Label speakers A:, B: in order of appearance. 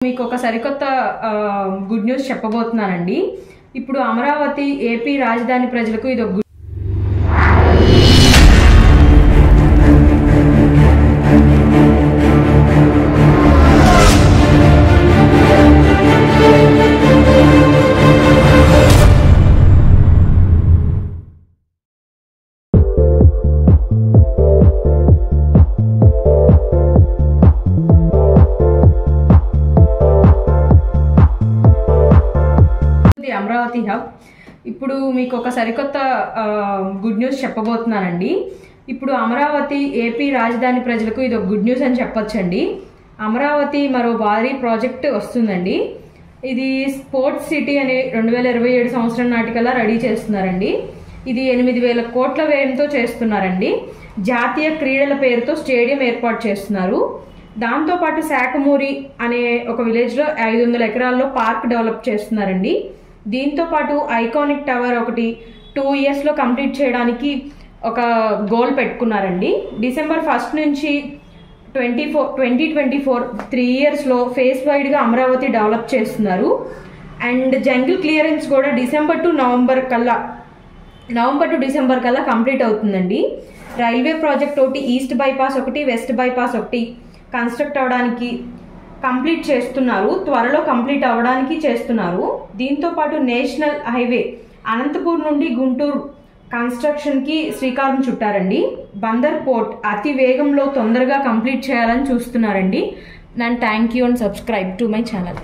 A: మీకు ఒక సరికొత్త గుడ్ న్యూస్ చెప్పబోతున్నానండి. ఇప్పుడు అమరావతి ఏపీ రాజధాని ప్రజలకు ఇది ఒక అమరావతి హబ్. ఇప్పుడు మీకు ఒక సరికొత్త గుడ్ న్యూస్ చెప్పబోతున్నానండి. ఇప్పుడు అమరావతి ఏపీ రాజధాని ప్రజలకు ఇది ఒక గుడ్ న్యూస్ అని చెప్పొచ్చండి. అమరావతి మరో భారీ ప్రాజెక్ట్ వస్తుందండి. ఇది స్పోర్ట్స్ సిటీ అనే 2027 సంవత్సరం నాటికల్లా రెడీ చేస్తున్నారండి. ఇది 8,000 కోట్ల వ్యయంతో చేస్తున్నారండి. జాతీయ క్రీడల పేరుతో స్టేడియం ఏర్పాటు చేస్తున్నారు. దాంతోపాటు శాఖమూరి అనే ఒక విలేజ్లో 500 ఎకరాల్లో పార్క్ డెవలప్ చేస్తున్నారండి. దీంతో పాటు ఐకానిక్ టవర్ ఒకటి 2 ఇయర్స్లో కంప్లీట్ చేయడానికి ఒక గోల్ పెట్టుకున్నారండి. డిసెంబర్ 1 నుంచి 2024 3 ఇయర్స్లో ఫేస్ వైడ్గా అమరావతి డెవలప్ చేస్తున్నారు. అండ్ జంగిల్ క్లియరెన్స్ కూడా నవంబర్ టు డిసెంబర్ కల్లా కంప్లీట్ అవుతుందండి. రైల్వే ప్రాజెక్ట్ ఒకటి, ఈస్ట్ బైపాస్ ఒకటి, వెస్ట్ బైపాస్ ఒకటి కన్స్ట్రక్ట్ అవడానికి కంప్లీట్ చేస్తున్నారు. త్వరలో కంప్లీట్ అవ్వడానికి చేస్తున్నారు. దీంతో పాటు నేషనల్ హైవే అనంతపూర్ నుండి గుంటూరు కన్స్ట్రక్షన్కి శ్రీకారం చుట్టారండి. బందర్ పోర్ట్ అతి వేగంలో తొందరగా కంప్లీట్ చేయాలని చూస్తున్నారండి. And thank you and subscribe to my channel.